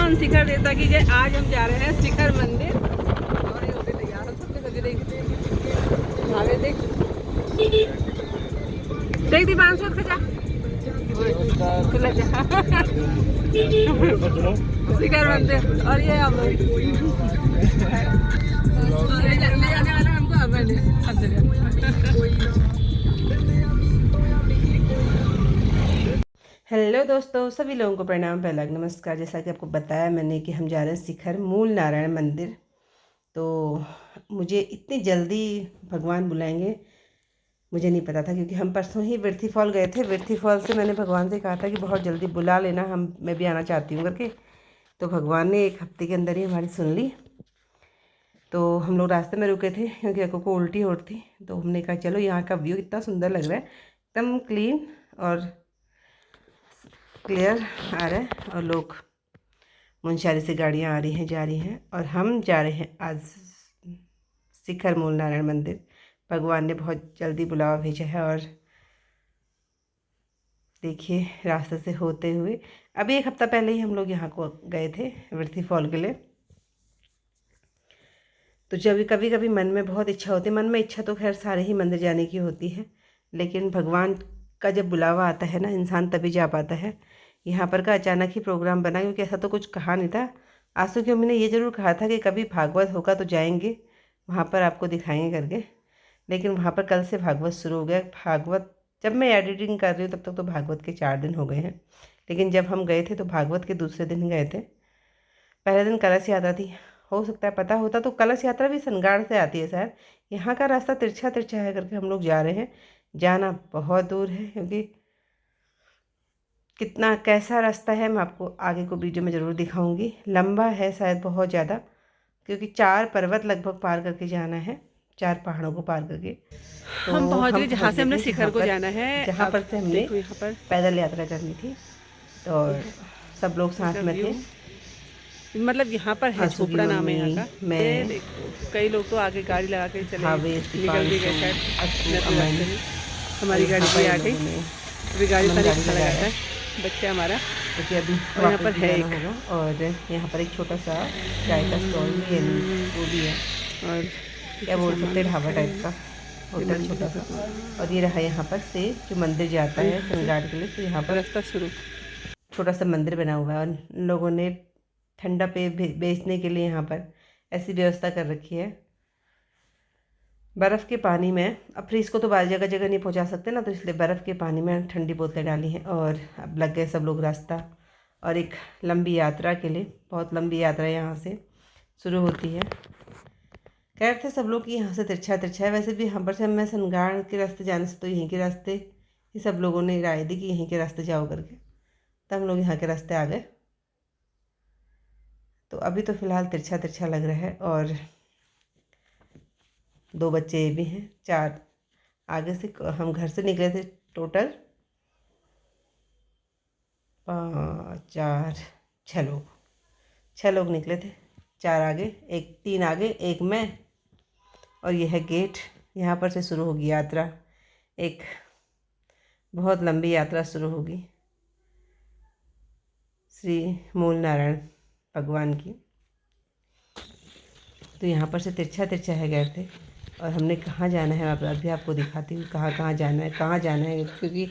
भगवान शिखर देवता की जय। आज हम जा रहे हैं शिखर मंदिर और ये हो गए तैयार। सबसे सजे देखते आगे देख देख दीपान से खचा शिखर मंदिर। और ये हम ले जाने वाला हमको अब हेलो दोस्तों, सभी लोगों को प्रणाम, पहला नमस्कार। जैसा कि आपको बताया मैंने कि हम जा रहे हैं शिखर मूल नारायण मंदिर। तो मुझे इतनी जल्दी भगवान बुलाएंगे मुझे नहीं पता था, क्योंकि हम परसों ही विर्थी फॉल गए थे। विर्थी फॉल से मैंने भगवान से कहा था कि बहुत जल्दी बुला लेना, मैं भी आना चाहती हूँ करके। तो भगवान ने एक हफ्ते के अंदर ही हमारी सुन ली। तो हम लोग रास्ते में रुके थे क्योंकि अको को उल्टी हो रही थी। तो हमने कहा चलो, यहाँ का व्यू इतना सुंदर लग रहा है, एकदम क्लीन और क्लियर आ रहा है। और लोग मुंशारी से गाड़ियाँ आ रही हैं, जा रही हैं। और हम जा रहे हैं आज शिखर मूल नारायण मंदिर। भगवान ने बहुत जल्दी बुलावा भेजा है। और देखिए, रास्ते से होते हुए अभी एक हफ्ता पहले ही हम लोग यहाँ को गए थे विर्थी फॉल के लिए। तो जब कभी कभी मन में बहुत इच्छा होती है, मन में इच्छा तो खैर सारे ही मंदिर जाने की होती है, लेकिन भगवान का जब बुलावा आता है ना, इंसान तभी जा पाता है। यहाँ पर का अचानक ही प्रोग्राम बना, क्योंकि ऐसा तो कुछ कहा नहीं था। आंसू की मम्मी ने ये ज़रूर कहा था कि कभी भागवत होगा तो जाएंगे, वहाँ पर आपको दिखाएंगे करके। लेकिन वहाँ पर कल से भागवत शुरू हो गया। भागवत जब मैं एडिटिंग कर रही हूँ तब तक तो भागवत के 4 दिन हो गए हैं, लेकिन जब हम गए थे तो भागवत के दूसरे दिन गए थे। पहले दिन कलश यात्रा थी। हो सकता है पता होता तो कलश यात्रा भी सनगाड़ से आती है शायद। यहाँ का रास्ता तिरछा तिरछा है करके हम लोग जा रहे हैं। जाना बहुत दूर है, क्योंकि कितना कैसा रास्ता है मैं आपको आगे को वीडियो में ज़रूर दिखाऊंगी। लंबा है शायद बहुत ज़्यादा, क्योंकि 4 पर्वत लगभग पार करके जाना है, 4 पहाड़ों को पार करके। तो हम पहुंच गए जहाँ से हमने थे शिखर को जाना है। जहाँ पर से हमने देखो यहाँ पर पैदल यात्रा करनी थी। तो सब लोग साथ में थे। मतलब यहाँ पर है, आंसू की छोपड़ा नाम है यहाँ मम्मी, का। मैं, ये देखो कई लोग तो आगे गाड़ी लगा के चले भावेश, निकल भी गए शायद। अक्सू, तो अमन। हमारी गाड़ी भी आ गई। अभी गाड़ी पर अच्छा लगा है बच्चा हमारा। क्योंकि अभी और यहाँ पर है जाना होगा। और यहाँ पर एक छोटा सा चाय का स्टॉल भी है, वो भी है, और क्या बोल सकते हैं, ढाबा टाइप का होटल छोटा सा। और ये रहा यहाँ पर से जो मंदिर जाता है सनगाड़ के लिए। तो यहाँ पर रास्ता शुरू छोटा सा मंदिर बना हुआ है, और लोगों ने ठंडा पेय बेचने के लिए यहाँ पर ऐसी व्यवस्था कर रखी है। बर्फ़ के पानी में, अब फ्रीज को तो बाहर जगह जगह नहीं पहुँचा सकते ना, तो इसलिए बर्फ़ के पानी में ठंडी बोतलें डाली हैं। और अब लग गए सब लोग रास्ता। और एक लंबी यात्रा के लिए, बहुत लंबी यात्रा यहाँ से शुरू होती है। कह रहे थे सब लोग कि यहाँ से तिरछा तिरछा है। वैसे भी यहाँ पर से मैं सनगाड़ के रास्ते जाने से तो यहीं के रास्ते ही सब लोगों ने राय दी कि यहीं के रास्ते जाओ करके। तब हम लोग यहाँ के रास्ते आ गए। तो अभी तो फ़िलहाल तिरछा तिरछा लग रहा है। और 2 बच्चे भी हैं, 4 आगे से। हम घर से निकले थे टोटल 5 4 6 लोग निकले थे। 4 आगे, 3 आगे, 1 मैं। और यह है गेट। यहाँ पर से शुरू होगी यात्रा। एक बहुत लंबी यात्रा शुरू होगी श्री मूल नारायण भगवान की। तो यहाँ पर से तिरछा तिरछा है गए थे। और हमने कहाँ जाना है अभी आपको दिखाती हूँ, कहाँ जाना है, क्योंकि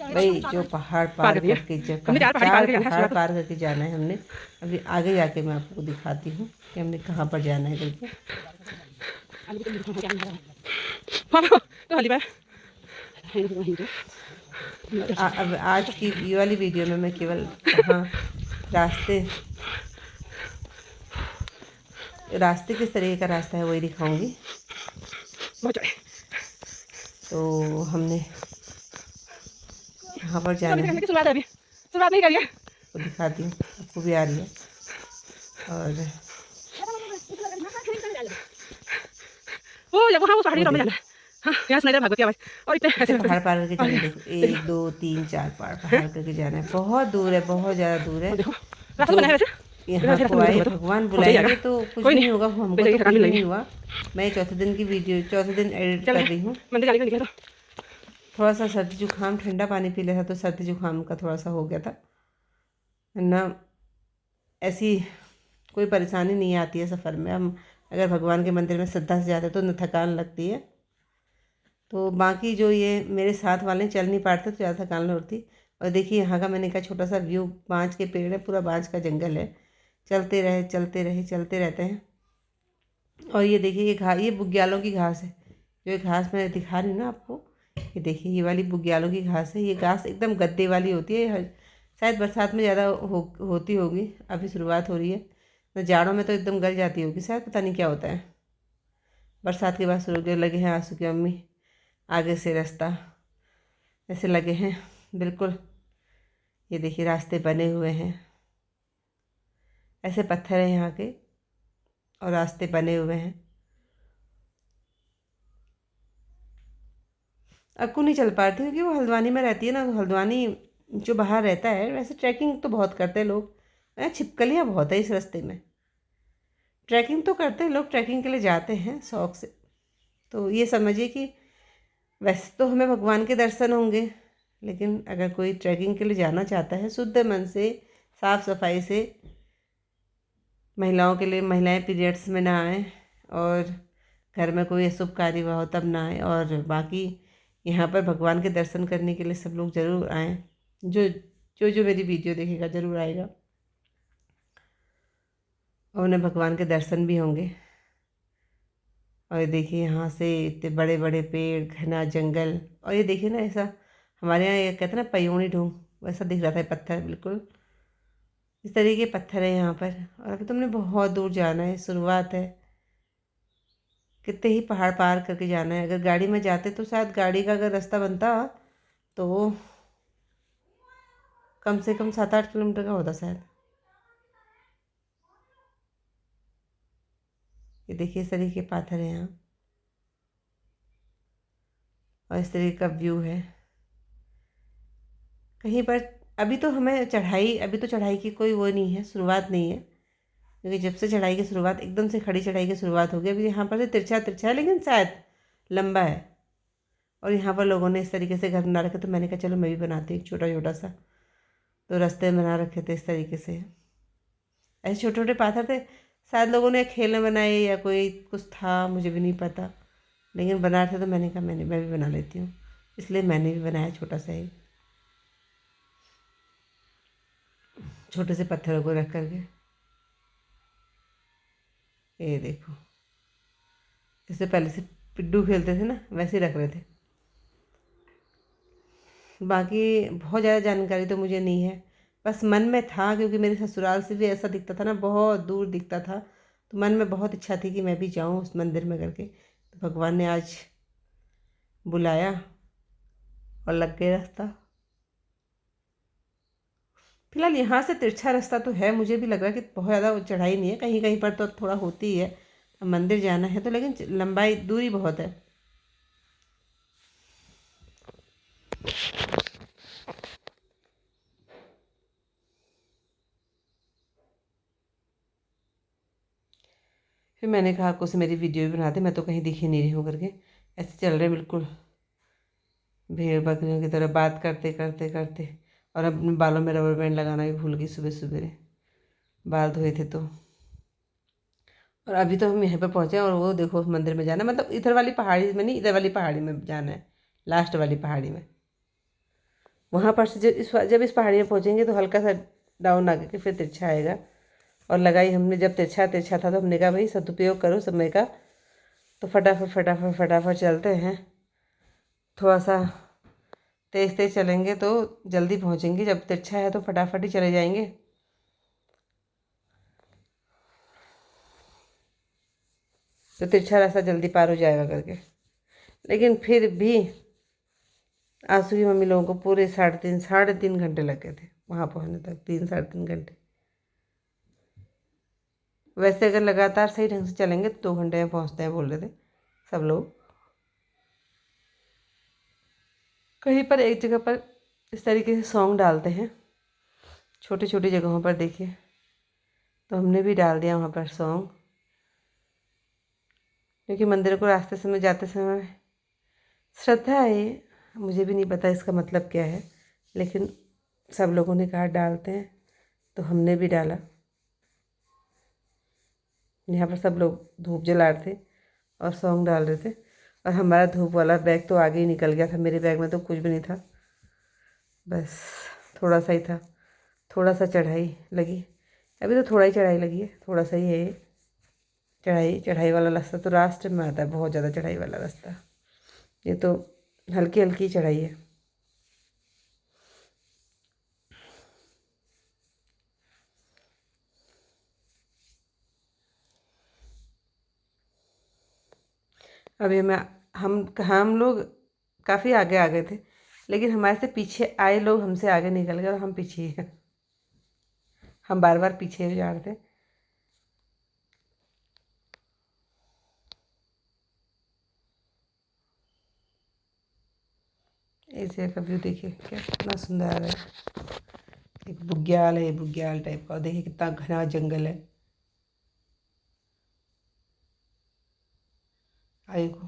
भाई जो पहाड़ पार करके, 4 पहाड़ पार करके जाना है हमने। अभी आगे जाके मैं आपको दिखाती हूँ कि हमने कहाँ पर जाना है करके। अब आज की ये वाली वीडियो में मैं केवल कहाँ रास्ते किस तरीके का रास्ता है वही दिखाऊंगी। तो हमने यहाँ पर जाना है, शुरुआत नहीं करिए, वो दिखाती हूँ, आपको भी आ रही है। और वो जब वो पहाड़ी में जाना है। हाँ, यहाँ सुनाई दे भागवत की आवाज़। और इतने ऐसे पहाड़ पार करके जाना है। देखो 1 2 3 4 पहाड़ करके जाना है। बहुत दूर है, बहुत ज़्यादा दूर है। देखो रास्ता बना है वैसे। यहाँ को आए भगवान बुलाएंगे तो कुछ भी नहीं होगा। हमको तो कुछ भी नहीं हुआ। मैं चौथे दिन एडिट कर रही हूँ। मंदिर जाने का निकला तो थोड़ा सा सर्दी जुकाम, ठंडा पानी पी लिया था तो सर्दी जुकाम का थोड़ा सा हो गया था ना। ऐसी कोई परेशानी नहीं आती है सफ़र में। हम अगर भगवान के मंदिर में श्रद्धा से जाते तो न थकान लगती है। तो बाकी जो ये मेरे साथ वाले चल नहीं पाते तो ज़्यादा थकान नहीं होती। और देखिए यहाँ का मैंने कहा छोटा सा व्यू, बाँझ के पेड़ है, पूरा बाँझ का जंगल है, चलते रहे चलते रहे चलते रहते हैं। और ये देखिए ये बुग्यालों की घास है, जो ये घास मैं दिखा रही हूँ ना आपको, ये देखिए ये वाली बुग्यालों की घास है। ये घास एकदम गद्दे वाली होती है, शायद बरसात में ज़्यादा होती होगी, अभी शुरुआत हो रही है। न जाड़ों में तो एकदम गल जाती होगी शायद, पता नहीं क्या होता है। बरसात के बाद शुरू लगे हैं आंसू की अम्मी, आगे से रास्ता ऐसे लगे हैं बिल्कुल। ये देखिए रास्ते बने हुए हैं, ऐसे पत्थर हैं यहाँ के और रास्ते बने हुए हैं। अक्कू नहीं चल पाती क्योंकि वो हल्द्वानी में रहती है ना, तो हल्द्वानी जो बाहर रहता है, वैसे ट्रैकिंग तो बहुत करते हैं लोग। छिपकलियाँ बहुत है इस रास्ते में, ट्रैकिंग तो करते हैं लोग, ट्रैकिंग के लिए जाते हैं शौक़ से। तो ये समझिए कि वैसे तो हमें भगवान के दर्शन होंगे, लेकिन अगर कोई ट्रैकिंग के लिए जाना चाहता है शुद्ध मन से, साफ़ सफाई से, महिलाओं के लिए, महिलाएं पीरियड्स में ना आएँ और घर में कोई अशुभ कार्य हुआ हो तब ना आए, और बाकी यहाँ पर भगवान के दर्शन करने के लिए सब लोग ज़रूर आएँ। जो जो मेरी वीडियो देखेगा ज़रूर आएगा और उन्हें भगवान के दर्शन भी होंगे। और ये देखिए यहाँ से इतने बड़े बड़े पेड़, घना जंगल, और ये देखिए ना ऐसा, हमारे यहाँ ये कहते हैं ना पयोनी ढूंढ, वैसा दिख रहा था पत्थर, बिल्कुल इस तरीके के पत्थर है यहाँ पर। और अभी तुमने बहुत दूर जाना है, शुरुआत है, कितने ही पहाड़ पार करके जाना है। अगर गाड़ी में जाते तो शायद गाड़ी का अगर रास्ता बनता तो कम से कम 7-8 किलोमीटर का होता शायद। ये देखिए इस तरीके के पाथर है यहाँ और इस तरीके का व्यू है। कहीं पर अभी तो हमें चढ़ाई, अभी तो चढ़ाई की कोई वो नहीं है, शुरुआत नहीं है, क्योंकि जब से चढ़ाई की शुरुआत, एकदम से खड़ी चढ़ाई की शुरुआत हो गई। अभी यहाँ पर से तिरछा तिरछा है, लेकिन शायद लंबा है। और यहाँ पर लोगों ने इस तरीके से घर बना रखे, तो मैंने कहा चलो मैं भी बनाती हूँ छोटा छोटा सा। तो रास्ते बना रखे थे इस तरीके से, ऐसे छोटे छोटे पाथर थे, शायद लोगों ने खेल में बनाए या कोई कुछ था, मुझे भी नहीं पता, लेकिन बना रहे थे तो मैंने कहा मैं भी बना लेती हूँ, इसलिए मैंने भी बनाया छोटा सा ही, छोटे से पत्थरों को रख करके। ये देखो, इससे पहले से पिड्डू खेलते थे ना, वैसे ही रख रहे थे। बाकी बहुत ज़्यादा जानकारी तो मुझे नहीं है, बस मन में था, क्योंकि मेरे ससुराल से भी ऐसा दिखता था ना, बहुत दूर दिखता था, तो मन में बहुत इच्छा थी कि मैं भी जाऊँ उस मंदिर में करके। तो भगवान ने आज बुलाया और लग गए रास्ता। फिलहाल यहाँ से तिरछा रास्ता तो है, मुझे भी लग रहा है कि बहुत ज़्यादा चढ़ाई नहीं है, कहीं कहीं पर तो थोड़ा होती है, मंदिर जाना है तो, लेकिन लंबाई दूरी बहुत है। फिर मैंने कहा आपको से मेरी वीडियो भी बना दे, मैं तो कहीं दिखी नहीं रही हूँ करके, ऐसे चल रहे बिल्कुल भेड़ बकरियों की तरह, बात करते करते करते। और अपने बालों में रबर बैंड लगाना भी भूल गई सुबह सुबह, बाल धोए थे तो। और अभी तो हम यहाँ पर पहुँचे और वो देखो उस मंदिर में जाना, मतलब इधर वाली पहाड़ी में नहीं, इधर वाली पहाड़ी में जाना है, लास्ट वाली पहाड़ी में। वहाँ पर से जब इस पहाड़ी में पहुँचेंगे तो हल्का सा डाउन आके के फिर तिरछा आएगा। और लगाई हमने, जब तिरछा तिरछा था तो हमने कहा भाई सदुपयोग करो समय का, तो फटाफट फटाफट फटाफट चलते हैं। थोड़ा सा तेज़ तेज़ चलेंगे तो जल्दी पहुँचेंगे, जब तिरछा है तो फटाफट ही चले जाएंगे। तो तिरछा रास्ता जल्दी पार हो जाएगा करके, लेकिन फिर भी आंसू की मम्मी लोगों को पूरे 3.5 घंटे लग गए थे वहाँ पहुँचने तक, 3-3.5 घंटे। वैसे अगर लगातार सही ढंग से चलेंगे तो 2 घंटे में पहुँचते हैं बोल रहे थे सब लोग। कहीं पर एक जगह पर इस तरीके से सॉन्ग डालते हैं, छोटी छोटी जगहों पर देखिए, तो हमने भी डाल दिया वहाँ पर सॉन्ग, क्योंकि मंदिर को रास्ते समय जाते समय श्रद्धा है, मुझे भी नहीं पता इसका मतलब क्या है, लेकिन सब लोगों ने कहा डालते हैं तो हमने भी डाला। यहाँ पर सब लोग धूप जला रहे थे और सॉन्ग डाल रहे थे। और हमारा धूप वाला बैग तो आगे ही निकल गया था, मेरे बैग में तो कुछ भी नहीं था, बस थोड़ा सा ही था। थोड़ा सा चढ़ाई लगी, अभी तो थोड़ा ही चढ़ाई लगी है, थोड़ा सा ही है ये। चढ़ाई वाला रास्ता तो लास्ट में आता है, बहुत ज़्यादा चढ़ाई वाला रास्ता। ये तो हल्की हल्की चढ़ाई है। अभी हम लोग काफ़ी आगे आ गए थे, लेकिन हमारे से पीछे आए लोग हमसे आगे निकल गए और हम पीछे ही हैं। हम बार बार पीछे ही जा रहे थे। ऐसे का व्यू देखिए कितना सुंदर आ रहा है। एक बुग्याल है, बुग्याल टाइप का, और देखिए कितना घना जंगल है। आयु को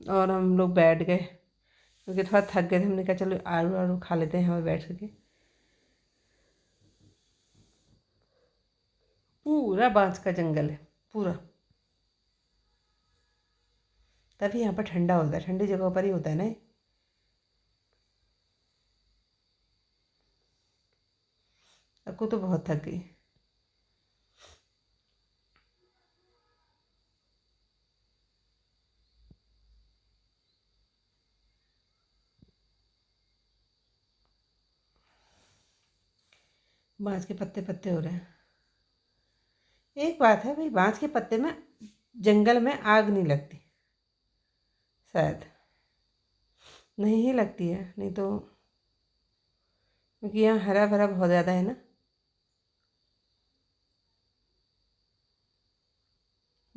और हम लोग बैठ गए क्योंकि थोड़ा थक गए थे। हमने कहा चलो आलू आलू खा लेते हैं हमें बैठ करके। पूरा बांस का जंगल है पूरा, तभी यहाँ पर ठंडा होता है, ठंडी जगहों पर ही होता है ना। अक्कू तो बहुत थक गई। बांस के पत्ते पत्ते हो रहे हैं। एक बात है भाई, बांस के पत्ते में जंगल में आग नहीं लगती शायद, नहीं ही लगती है, नहीं तो, क्योंकि यहाँ हरा भरा बहुत ज़्यादा है ना।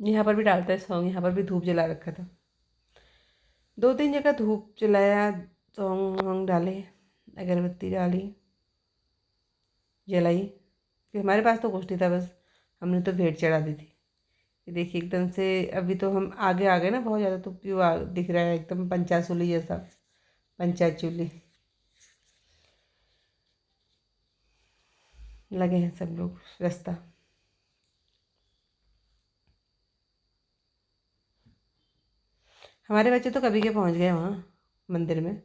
यहाँ पर भी डालता है सॉन्ग, यहाँ पर भी धूप जला रखा था, 2-3 जगह धूप जलाया, सॉन्ग वॉन्ग डाले, अगरबत्ती डाली, जलाई। कि हमारे पास तो कुछ नहीं था, बस हमने तो भेंट चढ़ा दी थी। ये देखिए एकदम से अभी तो हम आगे आ गए ना बहुत ज़्यादा, तो व्यू दिख रहा है एकदम पंचासूली जैसा, पंचायत चूल्ही। लगे हैं सब लोग रास्ता। हमारे बच्चे तो कभी के पहुंच गए वहाँ मंदिर में।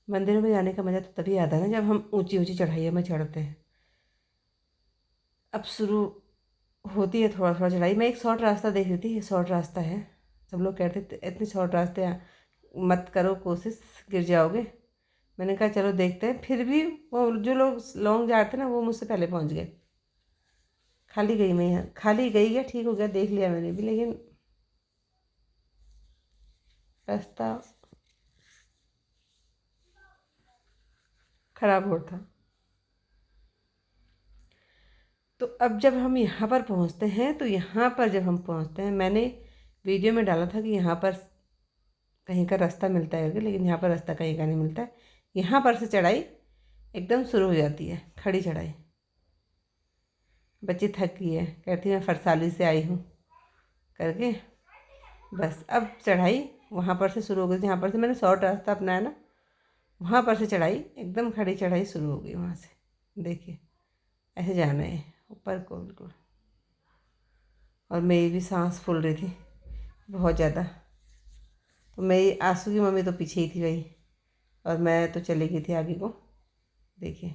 मंदिर में जाने का मज़ा तो तभी आता है ना जब हम ऊंची ऊंची चढ़ाइयों में चढ़ते हैं। अब शुरू होती है थोड़ा थोड़ा चढ़ाई। मैं एक शॉर्ट रास्ता देख रही थी, ये शॉर्ट रास्ता है। सब लोग कहते थे इतने शॉर्ट रास्ते मत करो कोशिश, गिर जाओगे। मैंने कहा चलो देखते हैं, फिर भी वो जो लोग लॉन्ग जाते ना वो मुझसे पहले पहुंच गए। खाली गई मैं, यहाँ खाली गई या ठीक हो गया, देख लिया मैंने भी, लेकिन रास्ता खराब हो था। तो अब जब हम यहाँ पर पहुँचते हैं, तो यहाँ पर जब हम पहुँचते हैं, मैंने वीडियो में डाला था कि यहाँ पर कहीं का रास्ता मिलता है, लेकिन यहाँ पर रास्ता कहीं का नहीं मिलता है। यहाँ पर से चढ़ाई एकदम शुरू हो जाती है, खड़ी चढ़ाई। बच्ची थक गई है, कहती मैं फरसाली से आई हूँ करके। बस अब चढ़ाई वहाँ पर से शुरू हो गई। जहाँ पर से मैंने शॉर्ट रास्ता अपनाया ना, वहाँ पर से चढ़ाई एकदम खड़ी चढ़ाई शुरू हो गई वहाँ से। देखिए ऐसे जाना है ऊपर को बिल्कुल। और मेरी भी सांस फूल रही थी बहुत ज़्यादा। तो मेरी आंसू की मम्मी तो पीछे ही थी भाई, और मैं तो चली गई थी आगे को। देखिए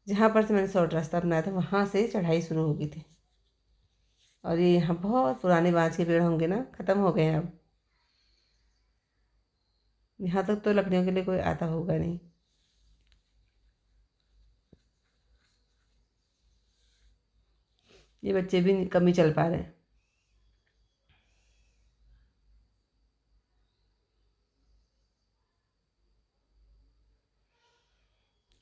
जहाँ पर से मैंने शॉर्ट रास्ता अपनाया था वहाँ से चढ़ाई शुरू हो गई थी। और ये यहाँ बहुत पुराने बाँस के पेड़ होंगे ना, ख़त्म हो गए हैं अब। यहाँ तक तो लकड़ियों के लिए कोई आता होगा नहीं। ये बच्चे भी कम ही चल पा रहे हैं।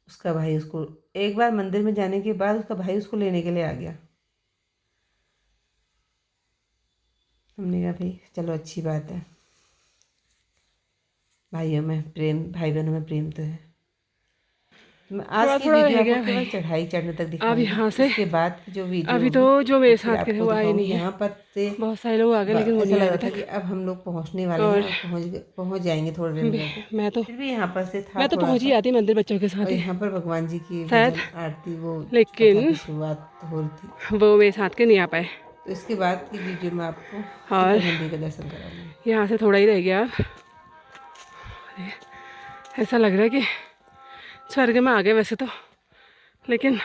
उसका भाई उसको, एक बार मंदिर में जाने के बाद उसका भाई उसको लेने के लिए आ गया। हमने कहा भाई चलो अच्छी बात है। भाइयों में प्रेम, भाई बहनों में प्रेम तो है। मैं आज थोड़ा की थोड़ा वीडियो रह आपको गया केवल भाई। चढ़ाई चढ़ने तक अब दिखाऊंगी, यहाँ से इसके बाद की जो वीडियो अभी तो होगी जो मेरे फिर साथ के थे आपको वो आए दिखाऊंगी। नहीं है। यहाँ पर से बहुत सारे लोग आ गए लेकिन वो ऐसा नहीं लग आए रहा अभी था तक। कि अब हम लोग पहुँचने वाले हैं और और पहुँच जाएंगे थोड़ी देर में जाके। फिर भी यहाँ पर से था मैं तो थोड़ा पहुंच ही सा। आती मंदिर बच्चों के और साथ ही यहाँ पर भगवान जी की शायद, भजन आरती, वो कथा लेकिन की शुरुआत हो रही थी। वो मेरे साथ के नहीं आ पाए। तो इसके बाद की वीडियो में आपको और शिखर मंदिर का दर्शन कराऊंगी। यहाँ से थोड़ा ही रह गया अब। ऐसा लग रहा है कि स्वर्ग में आ गए वैसे तो, लेकिन